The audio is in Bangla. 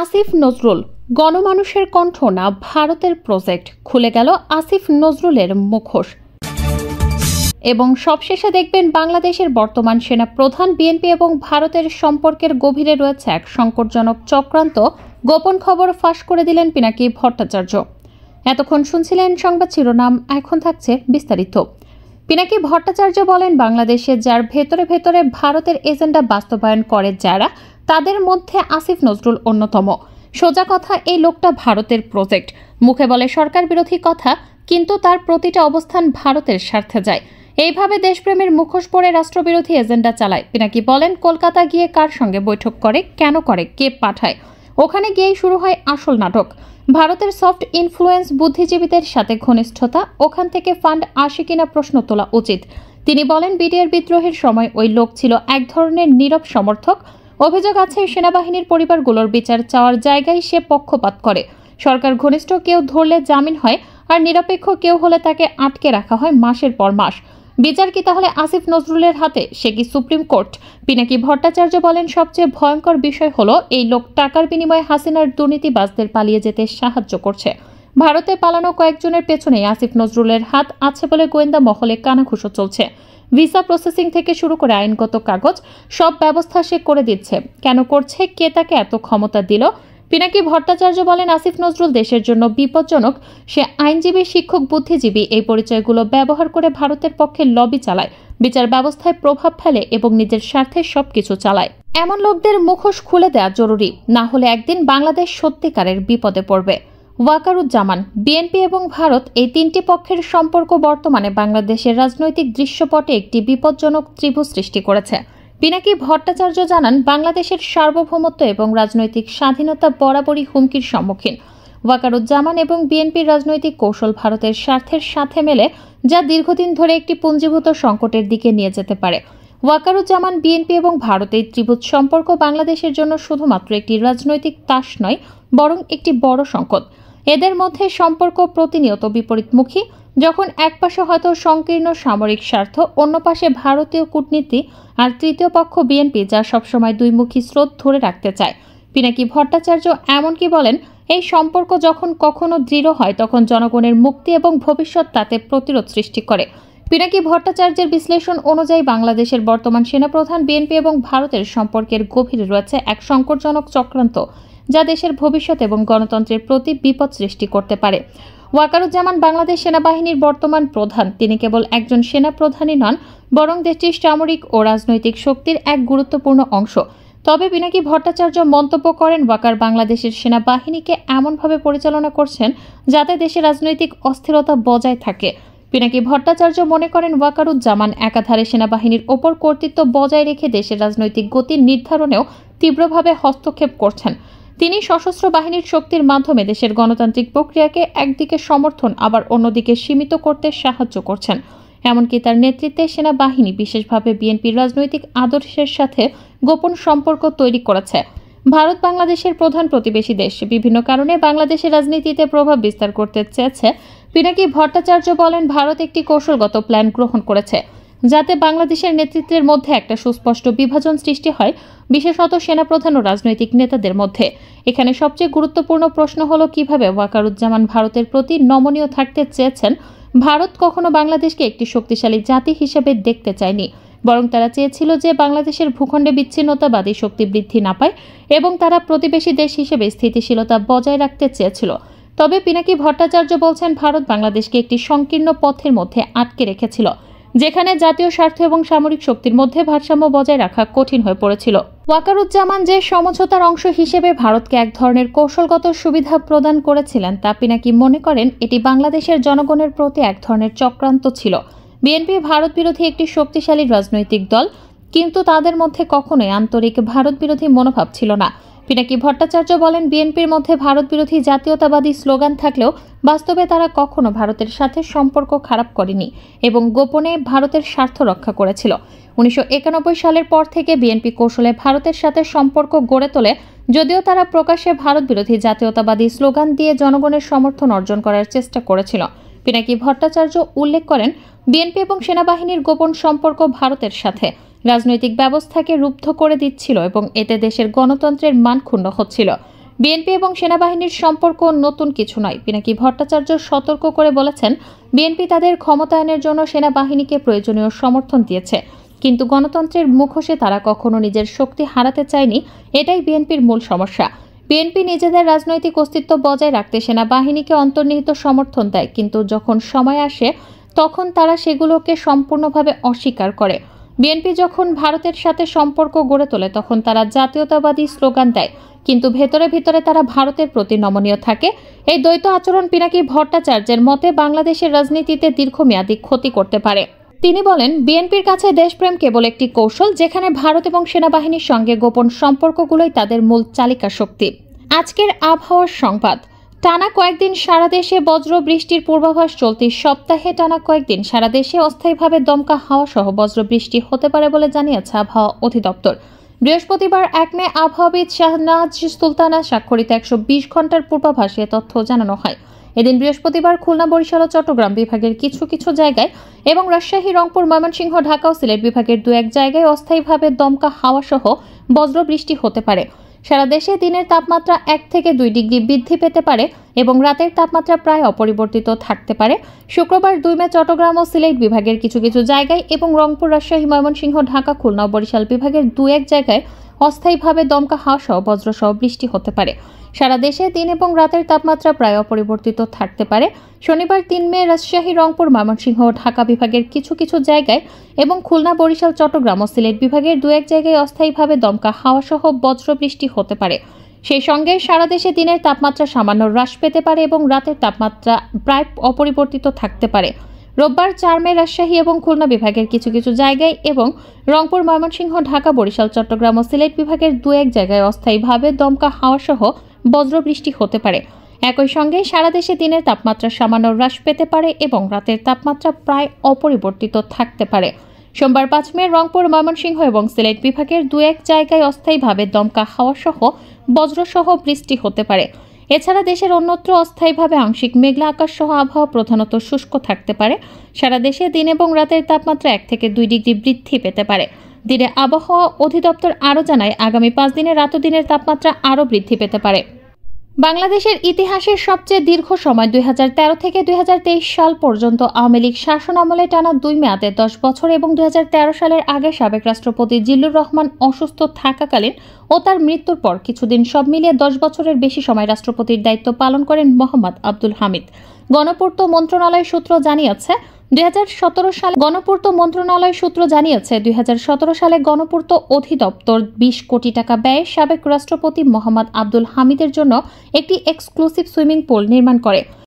আসিফ নজরুল গণমানুষের কণ্ঠ না ভারতের প্রজেক্ট, খুলে গেল আসিফ নজরুলের মুখোশ। এবং সবশেষে দেখবেন বাংলাদেশের বর্তমান সেনা প্রধান বিএনপি এবং ভারতের সম্পর্কের গভীরে রয়েছে এক সংকটজনক চক্রান্ত। গোপন খবর ফাঁস করে দিলেন পিনাকি ভট্টাচার্য। এতক্ষণ শুনছিলেন সংবাদ শিরোনাম, এখন থাকছে বিস্তারিত। পিনাকি ভট্টাচার্য বলেন, বাংলাদেশে যার ভেতরে ভেতরে ভারতের এজেন্ডা বাস্তবায়ন করে যারা, তাদের মধ্যে আসিফ নজরুল অন্যতম। সোজা কথা, এই লোকটা ভারতের প্রজেক্ট। মুখে বলে সরকার বিরোধী কথা, কিন্তু তার প্রতিটা অবস্থান ভারতের স্বার্থে যায়। এইভাবে দেশপ্রেমের মুখোশ পরে রাষ্ট্রবিরোধী এজেন্ডা চালায়। পিনাকি বলেন, কলকাতা গিয়ে কার সঙ্গে বৈঠক করে, কেন করে, কে পাঠায়, ওখানে গিয়েই শুরু হয় আসল নাটক। ভারতের সফট ইনফ্লুয়েন্স, বুদ্ধিজীবীদের সাথে ঘনিষ্ঠতা, ওখান থেকে ফান্ড আসে কিনা প্রশ্ন তোলা উচিত। তিনি বলেন, বিডিআর বিদ্রোহের সময় ওই লোক ছিল এক ধরনের নীরব সমর্থক। অভিযোগ আছে সেনাবাহিনীর পরিবারগুলোর বিচার চাওয়ার জায়গায় সে পক্ষপাত করে। সরকার ঘনিষ্ঠ কেউ ধরলে জামিন হয়, আর নিরপেক্ষ কেউ হলে তাকে আটকে রাখা হয় মাসের পর মাস। বিচার কি তাহলে আসিফ নজরুলের হাতে? সে কি সুপ্রিম কোর্ট? পিনাকি ভট্টাচার্য বলেন, সবচেয়ে ভয়ঙ্কর বিষয় হলো এই লোক টাকার বিনিময়ে হাসিনার দুর্নীতিবাজদের পালিয়ে যেতে সাহায্য করছে। ভারতে পালানো কয়েকজনের পেছনেই আসিফ নজরুলের হাত আছে বলে গোয়েন্দা মহলে কানাঘুষো চলছে। ভিসা প্রসেসিং থেকে শুরু করে আইনগত কাগজ, সব ব্যবস্থা সে করে দিচ্ছে। কেন করছে, কে তাকে এত ক্ষমতা দিল? পিনাকি ভট্টাচার্য বলেন, আসিফ নজরুল দেশের জন্য বিপজ্জনক। সে আইনজীবী, শিক্ষক, বুদ্ধিজীবী, এই পরিচয়গুলো ব্যবহার করে ভারতের পক্ষে লবি চালায়, বিচার ব্যবস্থায় প্রভাব ফেলে এবং নিজের স্বার্থে সবকিছু চালায়। এমন লোকদের মুখোশ খুলে দেওয়া জরুরি, না হলে একদিন বাংলাদেশ সত্যিকারের বিপদে পড়বে। ওয়াকারুজ্জামান, বিএনপি এবং ভারত, এই তিনটি পক্ষের সম্পর্ক বর্তমানে বাংলাদেশের রাজনৈতিক দৃশ্যপটে একটি বিপজ্জনক ত্রিভুজ সৃষ্টি করেছে। পিনাকি ভট্টাচার্য জানান, বাংলাদেশের সার্বভৌমত্ব এবং রাজনৈতিক স্বাধীনতা বরাবরই হুমকির সম্মুখীন। ওয়াকারুজ্জামান এবং বিএনপির রাজনৈতিক কৌশল ভারতের স্বার্থের সাথে মেলে, যা দীর্ঘদিন ধরে একটি পুঞ্জীভূত সংকটের দিকে নিয়ে যেতে পারে। ওয়াকারুজ্জামান, বিএনপি এবং ভারতের ত্রিভুজ সম্পর্ক বাংলাদেশের জন্য শুধুমাত্র একটি রাজনৈতিক তাস নয়, বরং একটি বড় সংকট। এদের মধ্যে সম্পর্ক প্রতিনিয়ত বিপরীতমুখী। যখন এক পাশে হয়তো সংকীর্ণ সামরিক স্বার্থ, অন্য পাশে ভারতীয় কূটনীতি, আর তৃতীয় পক্ষ বিএনপি, যা সবসময় দুইমুখী স্রোত ধরে রাখতে চায়। পিনাকি ভট্টাচার্য এমনকি বলেন, এই সম্পর্ক যখন কখনো দৃঢ় হয়, তখন জনগণের মুক্তি এবং ভবিষ্যৎ তাতে প্রতিরোধ সৃষ্টি করে। পিনাকি ভট্টাচার্যের বিশ্লেষণ অনুযায়ী বাংলাদেশের বর্তমান সেনাপ্রধান বিএনপি এবং ভারতের সম্পর্কের গভীরে রয়েছে এক সংকটজনক চক্রান্ত, যা দেশের ভবিষ্যৎ এবং গণতন্ত্রের প্রতি বিপদ সৃষ্টি করতে পারে। ওয়াকারুজ্জামান বাংলাদেশ সেনাবাহিনীর বর্তমান প্রধান। তিনি কেবল একজন সেনাপ্রধানই নন, বরং দেশটির সামরিক ও রাজনৈতিক শক্তির এক গুরুত্বপূর্ণ অংশ। তবে পিনাকি ভট্টাচার্য মন্তব্য করেন, ওয়াকার বাংলাদেশের সেনাবাহিনীকে এমনভাবে পরিচালনা করছেন যাতে দেশে রাজনৈতিক অস্থিরতা বজায় থাকে। পিনাকি ভট্টাচার্য মনে করেন, ওয়াকারুজ্জামান একাধারে সেনাবাহিনীর ওপর কর্তৃত্ব বজায় রেখে দেশের রাজনৈতিক গতি নির্ধারণেও তীব্রভাবে হস্তক্ষেপ করছেন। তিনি সশস্ত্র বাহিনীর শক্তির মাধ্যমে দেশের গণতান্ত্রিক প্রক্রিয়াকে একদিকে সমর্থন, আবার অন্যদিকে সীমিত করতে সাহায্য করছেন। এমনকি তার নেতৃত্বে সেনাবাহিনী বিশেষভাবে বিএনপির রাজনৈতিক আদর্শের সাথে গোপন সম্পর্ক তৈরি করেছে। ভারত বাংলাদেশের প্রধান প্রতিবেশী দেশ, বিভিন্ন কারণে বাংলাদেশের রাজনীতিতে প্রভাব বিস্তার করতে চেয়েছে। পিনাকি ভট্টাচার্য বলেন, ভারত একটি কৌশলগত প্ল্যান গ্রহণ করেছে যাতে বাংলাদেশের নেতৃত্বের মধ্যে একটা সুস্পষ্ট বিভাজন সৃষ্টি হয়, বিশেষত সেনাপ্রধান ও রাজনৈতিক নেতাদের মধ্যে। এখানে সবচেয়ে গুরুত্বপূর্ণ প্রশ্ন হলো, কিভাবে ওয়াকারুজ্জামান ভারতের প্রতি নমনীয় থাকতে চেয়েছেন। ভারত কখনো বাংলাদেশকে একটি শক্তিশালী জাতি হিসেবে দেখতে চায়নি, বরং তারা চেয়েছিল যে বাংলাদেশের ভূখণ্ডে বিচ্ছিন্নতাবাদী শক্তি বৃদ্ধি না পায় এবং তারা প্রতিবেশী দেশ হিসেবে স্থিতিশীলতা বজায় রাখতে চেয়েছিল। তবে পিনাকি ভট্টাচার্য বলছেন, ভারত বাংলাদেশকে একটি সংকীর্ণ পথের মধ্যে আটকে রেখেছিল, যেখানে জাতীয় স্বার্থ এবং সামরিক শক্তির মধ্যে ভারসাম্য বজায় রাখা কঠিন হয়ে পড়েছিল। ওয়াকারুজ্জামান যে সমঝোতার অংশ হিসেবে ভারতকে এক ধরনের কৌশলগত সুবিধা প্রদান করেছিলেন, তা পিনাকি মনে করেন এটি বাংলাদেশের জনগণের প্রতি এক ধরনের চক্রান্ত ছিল। বিএনপি ভারত বিরোধী একটি শক্তিশালী রাজনৈতিক দল, কিন্তু তাদের মধ্যে কখনোই আন্তরিক ভারত বিরোধী মনোভাব ছিল না। পিনাকি ভট্টাচার্য বলেন, বিএনপির মধ্যে ভারত বিরোধী জাতীয়তাবাদী স্লোগান থাকলেও বাস্তবে তারা কখনো ভারতের সাথে সম্পর্ক খারাপ করেনি এবং গোপনে ভারতের স্বার্থ রক্ষা করেছিল। 1991 সালের পর থেকে বিএনপি কৌশলে ভারতের সাথে সম্পর্ক গড়ে তোলে, যদিও তারা প্রকাশ্যে ভারত বিরোধী জাতীয়তাবাদী স্লোগান দিয়ে জনগণের সমর্থন অর্জন করার চেষ্টা করেছিল। পিনাকি ভট্টাচার্য উল্লেখ করেন, বিএনপি এবং সেনাবাহিনীর গোপন সম্পর্ক ভারতের সাথে রাজনৈতিক ব্যবস্থাকে রুদ্ধ করে দিচ্ছিল এবং এতে দেশের গণতন্ত্রের মান ক্ষুণ্ণ হচ্ছিল। বিএনপি এবং সেনাবাহিনীর সম্পর্ক নতুন কিছু নয়। পিনাকি ভট্টাচার্য সতর্ক করে বলেছেন, বিএনপি তাদের ক্ষমতায়নের জন্য সেনাবাহিনীকে প্রয়োজনীয় সমর্থন দিয়েছে, কিন্তু গণতন্ত্রের মুখোশে তারা কখনো নিজের শক্তি হারাতে চায়নি। এটাই বিএনপির মূল সমস্যা। বিএনপি নিজেদের রাজনৈতিক অস্তিত্ব বজায় রাখতে সেনাবাহিনীকে অন্তর্নিহিত সমর্থন দেয়, কিন্তু যখন সময় আসে তখন তারা সেগুলোকে সম্পূর্ণভাবে অস্বীকার করে। বিএনপি যখন ভারতের সাথে সম্পর্ক গড়ে তোলে তখন তারা জাতীয়তাবাদী স্লোগান দেয়, কিন্তু ভেতরে ভেতরে তারা ভারতের প্রতি নমনীয় থাকে। এই দ্বৈত আচরণ পিনাকি ভট্টাচার্যের মতে বাংলাদেশের রাজনীতিতে দীর্ঘমেয়াদী ক্ষতি করতে পারে। তিনি বলেন, বিএনপির কাছে দেশপ্রেম কেবল একটি কৌশল, যেখানে ভারত এবং সেনাবাহিনীর সঙ্গে গোপন সম্পর্কগুলোই তাদের মূল চালিকা শক্তি। আজকের আবহাওয়ার সংবাদ। টানা কয়েকদিন সারা দেশে বজ্র বৃষ্টির পূর্বাভাস। চলতি সপ্তাহে টানা কয়েকদিন সারা দেশে অস্থায়ীভাবে দমকা হাওয়া সহ বজ্র বৃষ্টি হতে পারে বলে জানিয়েছে আবহাওয়া অধিদপ্তর। বৃহস্পতিবার 1 মে আবহাওয়াবিদ শাহনাজ সুলতানা স্বাক্ষরিত 120 ঘন্টার পূর্বাভাসে তথ্য জানানো হয়। এদিন বৃহস্পতিবার খুলনা, বরিশাল ও চট্টগ্রাম বিভাগের কিছু কিছু জায়গায় এবং রাজশাহী, রংপুর, ময়মনসিংহ, ঢাকা ও সিলেট বিভাগের 2-1 জায়গায় অস্থায়ীভাবে দমকা হাওয়া সহ বজ্র বৃষ্টি হতে পারে। সারা দেশে দিনের তাপমাত্রা 1 থেকে 2 ডিগ্রি বৃদ্ধি পেতে পারে এবং রাতের তাপমাত্রা প্রায় অপরিবর্তিত থাকতে পারে। শুক্রবার 2 মে চট্টগ্রাম ও সিলেট বিভাগের কিছু কিছু জায়গায় এবং রংপুর, রাজশাহী, ময়মনসিংহ, ঢাকা, খুলনা ও বরিশাল বিভাগের 2-1 জায়গায় অস্থায়ীভাবে দমকা হাওয়া সহ বজ্রসহ বৃষ্টি হতে পারে। সারা দেশে দিন এবং রাতের তাপমাত্রা প্রায় অপরিবর্তিত থাকতে পারে। শনিবার 3 মে রাজশাহী, রংপুর, ময়মনসিংহ ও ঢাকা বিভাগের কিছু কিছু জায়গায় এবং খুলনা, বরিশাল, চট্টগ্রাম ও সিলেট বিভাগের 2-1 জায়গায় অস্থায়ীভাবে দমকা হাওয়া সহ বজ্র বৃষ্টি হতে পারে। সেই সঙ্গে সারা দেশে দিনের তাপমাত্রা সামান্য হ্রাস পেতে পারে এবং রাতের তাপমাত্রা প্রায় অপরিবর্তিত থাকতে পারে। রোববার 4 মে রাজশাহী এবং খুলনা বিভাগের কিছু কিছু জায়গায় এবং রংপুর, ময়মনসিংহ, ঢাকা, বরিশাল, চট্টগ্রাম ও সিলেট বিভাগের 2-1 জায়গায় অস্থায়ীভাবে দমকা হাওয়া সহ বজ্র বৃষ্টি হতে পারে। একই সঙ্গে সারা দেশে দিনের তাপমাত্রা সামান্য হ্রাস পেতে পারে এবং রাতের তাপমাত্রা প্রায় অপরিবর্তিত থাকতে পারে। সোমবার 5 মে রংপুর, ময়মনসিংহ এবং সিলেট বিভাগের 2-1 জায়গায় অস্থায়ীভাবে দমকা হাওয়া সহ বজ্রসহ বৃষ্টি হতে পারে। এছাড়া দেশের অন্যত্র অস্থায়ীভাবে আংশিক মেঘলা আকাশ সহ আবহাওয়া প্রধানত শুষ্ক থাকতে পারে। সারা দেশে দিন এবং রাতের তাপমাত্রা 1 থেকে 2 ডিগ্রি বৃদ্ধি পেতে পারে। দিনে আবহাওয়া অধিদপ্তর আরও জানায়, আগামী 5 দিনে রাত ও দিনের তাপমাত্রা আরও বৃদ্ধি পেতে পারে। বাংলাদেশের ইতিহাসের সবচেয়ে দীর্ঘ সময় 2013 থেকে 2023 সাল পর্যন্ত আওয়ামী লীগ শাসন আমলে টানা 2 মেয়াদে 10 বছর এবং 2013 সালের আগে সাবেক রাষ্ট্রপতি জিল্লুর রহমান অসুস্থ থাকাকালীন ও তার মৃত্যুর পর কিছুদিন সব মিলিয়ে 10 বছরের বেশি সময় রাষ্ট্রপতির দায়িত্ব পালন করেন মোহাম্মদ আব্দুল হামিদ। গণপূর্ত মন্ত্রণালয় সূত্র জানিয়েছে 2017 সালে গণপূর্ত অধিদপ্তর 20 কোটি টাকা ব্যয়ে সাবেক রাষ্ট্রপতি মোহাম্মদ আব্দুল হামিদের জন্য একটি এক্সক্লুসিভ সুইমিং পুল নির্মাণ করে।